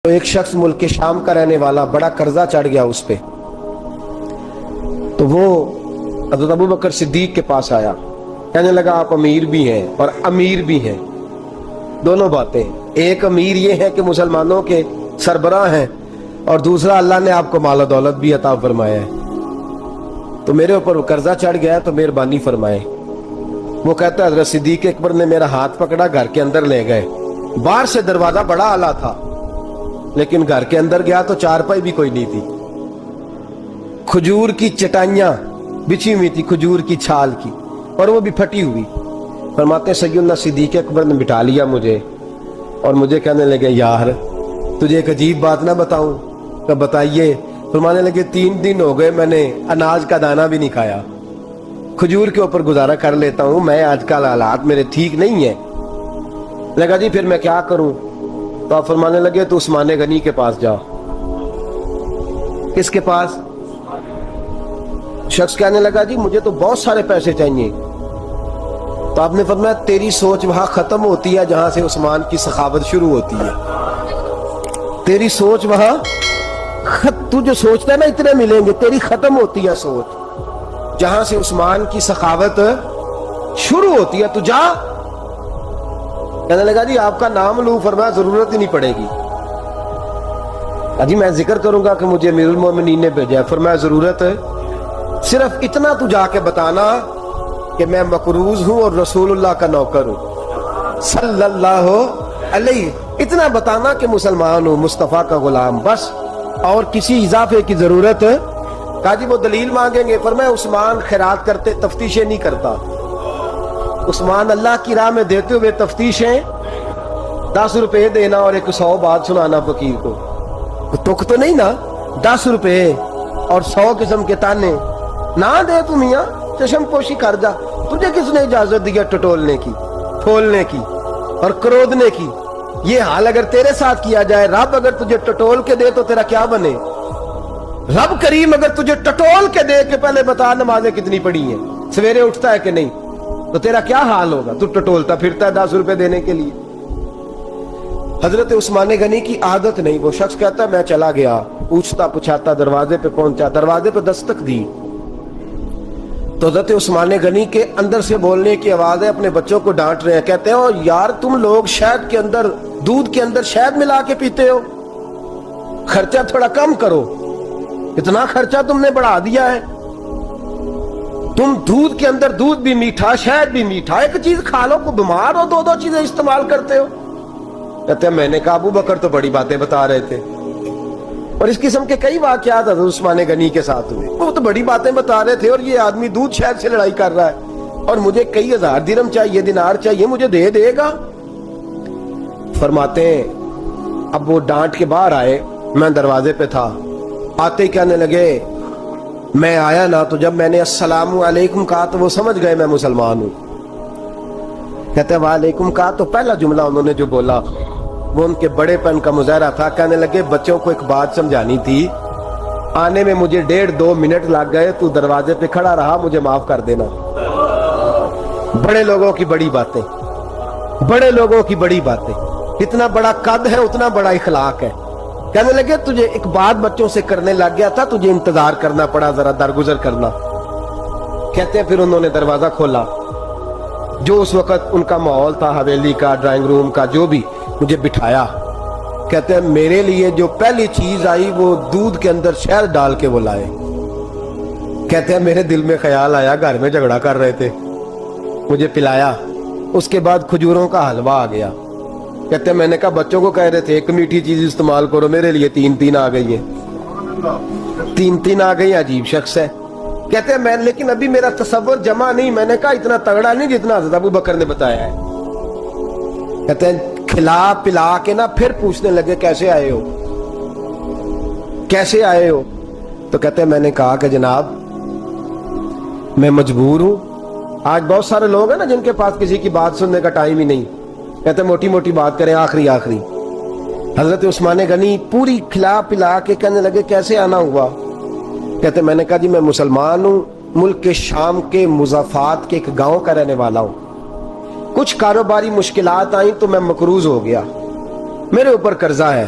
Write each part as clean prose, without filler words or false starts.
تو ایک شخص ملک کے شام کا رہنے والا بڑا قرضہ چڑھ گیا اس پہ، تو وہ حضرت ابو بکر صدیق کے پاس آیا، کہنے لگا آپ امیر بھی ہیں اور امیر بھی ہیں، دونوں باتیں، ایک امیر یہ ہے کہ مسلمانوں کے سربراہ ہیں، اور دوسرا اللہ نے آپ کو مال و دولت بھی عطا فرمایا ہے، تو میرے اوپر وہ قرضہ چڑھ گیا ہے تو مہربانی فرمائے۔ وہ کہتا ہے حضرت صدیق اکبر نے میرا ہاتھ پکڑا، گھر کے اندر لے گئے، باہر سے دروازہ بڑا اعلیٰ تھا لیکن گھر کے اندر گیا تو چارپائی بھی کوئی نہیں تھی، کھجور کی چٹائیاں بچھی ہوئی تھی، کھجور کی چھال کی، اور وہ بھی پھٹی ہوئی۔ فرماتے سیدنا صدیق اکبر نے بٹھا لیا مجھے اور مجھے کہنے لگے یار تجھے ایک عجیب بات نہ بتاؤں؟ کہ بتائیے۔ فرمانے لگے 3 دن ہو گئے میں نے اناج کا دانہ بھی نہیں کھایا، کھجور کے اوپر گزارا کر لیتا ہوں، میں آج کل حالات میرے ٹھیک نہیں ہیں۔ لگا جی پھر میں کیا کروں؟ تو آپ فرمانے لگے تو عثمان غنی کے پاس جاؤ۔ کس کے پاس؟ شخص کہنے لگا جی مجھے تو بہت سارے پیسے چاہیے۔ تو آپ نے فرمایا تیری سوچ وہاں ختم ہوتی ہے جہاں سے عثمان کی سخاوت شروع ہوتی ہے، تیری سوچ وہاں تو جو سوچتا ہے نا اتنے ملیں گے، تیری ختم ہوتی ہے سوچ جہاں سے عثمان کی سخاوت شروع ہوتی ہے، تو جا۔ کہنے لگا جی آپ کا نام لوں؟ فرمایا ضرورت ہی نہیں پڑے گی، جی میں ذکر کروں گا کہ مجھے امیر المومنین نے بھیجا ہے۔ فرمایا ضرورت ہے، صرف اتنا تو جا کے بتانا کہ میں مقروض ہوں اور رسول اللہ کا نوکر ہوں صلی اللہ علیہ، اتنا بتانا کہ مسلمان ہوں، مصطفیٰ کا غلام، بس، اور کسی اضافے کی ضرورت۔ کہا جی وہ دلیل مانگیں گے؟ فرمایا عثمان خیرات کرتے تفتیشیں نہیں کرتا، عثمان اللہ کی راہ میں دیتے ہوئے تفتیشیں 10 روپے دینا اور 100 بات سنانا فقیر کو، تک تو نہیں نا، 10 روپے اور 100 قسم کے تانے نہ دے تو میاں چشم پوشی کر جا، تجھے کس نے اجازت دیا ٹٹولنے کی، پھولنے کی اور کرودنے کی؟ یہ حال اگر تیرے ساتھ کیا جائے، رب اگر تجھے ٹٹول کے دے تو تیرا کیا بنے؟ رب کریم اگر تجھے ٹٹول کے دے کہ پہلے بتا نمازیں کتنی پڑھی ہیں، سویرے اٹھتا ہے کہ نہیں، تو تیرا کیا حال ہوگا؟ تو ٹٹولتا پھرتا ہے 10 روپے دینے کے لیے۔ حضرت عثمان غنی کی عادت نہیں، وہ شخص کہتا ہے میں چلا گیا، پوچھتا پچھاتا دروازے پہ پہنچا، دروازے پہ دستک دی تو حضرت عثمان غنی کے اندر سے بولنے کی آواز ہے، اپنے بچوں کو ڈانٹ رہے ہیں، کہتے ہیں او یار تم لوگ شہد کے اندر، دودھ کے اندر شہد ملا کے پیتے ہو، خرچہ تھوڑا کم کرو، اتنا خرچہ تم نے بڑھا دیا ہے، تم دودھ کے اندر دودھ بھی میٹھا شہد بھی میٹھا، ایک چیز کھا لو، کو بیمار ہو 2 چیزیں استعمال کرتے ہو۔ کہتے ہیں میں نے کہا ابو بکر تو بڑی باتیں بتا رہے تھے، اور اس قسم کے کئی واقعات حضرت عثمان غنی کے ساتھ ہوئے، وہ تو بڑی باتیں بتا رہے تھے، اور یہ آدمی دودھ شہد سے لڑائی کر رہا ہے اور مجھے کئی ہزار درہم چاہیے، دینار چاہیے، مجھے دے گا؟ فرماتے ہیں اب وہ ڈانٹ کے باہر آئے، میں دروازے پہ تھا، آتے ہی کہنے لگے میں آیا نا تو جب میں نے السلام علیکم کہا تو وہ سمجھ گئے میں مسلمان ہوں۔ کہتے ہیں وعلیکم کہا تو پہلا جملہ انہوں نے جو بولا وہ ان کے بڑے پن کا مظاہرہ تھا۔ کہنے لگے بچوں کو ایک بات سمجھانی تھی، آنے میں مجھے 1.5-2 منٹ لگ گئے، تو دروازے پہ کھڑا رہا، مجھے معاف کر دینا۔ بڑے لوگوں کی بڑی باتیں، بڑے لوگوں کی بڑی باتیں، اتنا بڑا قد ہے اتنا بڑا اخلاق ہے۔ کہنے لگے تجھے ایک بات بچوں سے کرنے لگ گیا تھا، تجھے انتظار کرنا پڑا، ذرا درگزر کرنا۔ کہتے ہیں پھر انہوں نے دروازہ کھولا، جو اس وقت ان کا ماحول تھا حویلی کا، ڈرائنگ روم کا، جو بھی، مجھے بٹھایا۔ کہتے ہیں میرے لیے جو پہلی چیز آئی وہ دودھ کے اندر شہد ڈال کے وہ لائے۔ کہتے ہیں میرے دل میں خیال آیا گھر میں جھگڑا کر رہے تھے، مجھے پلایا، اس کے بعد کھجوروں کا حلوہ آ گیا۔ کہتے ہیں میں نے کہا بچوں کو کہہ رہے تھے ایک میٹھی چیز استعمال کرو، میرے لیے 3 آ گئی ہیں، 3 آ گئی، عجیب شخص ہے۔ کہتے ہیں میں لیکن ابھی میرا تصور جمع نہیں، میں نے کہا اتنا تگڑا نہیں جتنا حضرت ابو بکر نے بتایا ہے۔ کہتے ہیں کھلا پلا کے نا پھر پوچھنے لگے کیسے آئے ہو، کیسے آئے ہو؟ تو کہتے ہیں میں نے کہا کہ جناب میں مجبور ہوں، آج بہت سارے لوگ ہیں نا جن کے پاس کسی کی بات سننے کا ٹائم ہی نہیں، کہتے ہیں موٹی موٹی بات کریں، آخری۔ حضرت عثمان غنی پوری کھلا پلا کے کہنے لگے کیسے آنا ہوا؟ کہتے ہیں میں نے کہا جی میں مسلمان ہوں، ملک کے شام کے مضافات کے ایک گاؤں کا رہنے والا ہوں، کچھ کاروباری مشکلات آئیں تو میں مقروض ہو گیا، میرے اوپر قرضہ ہے،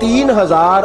3000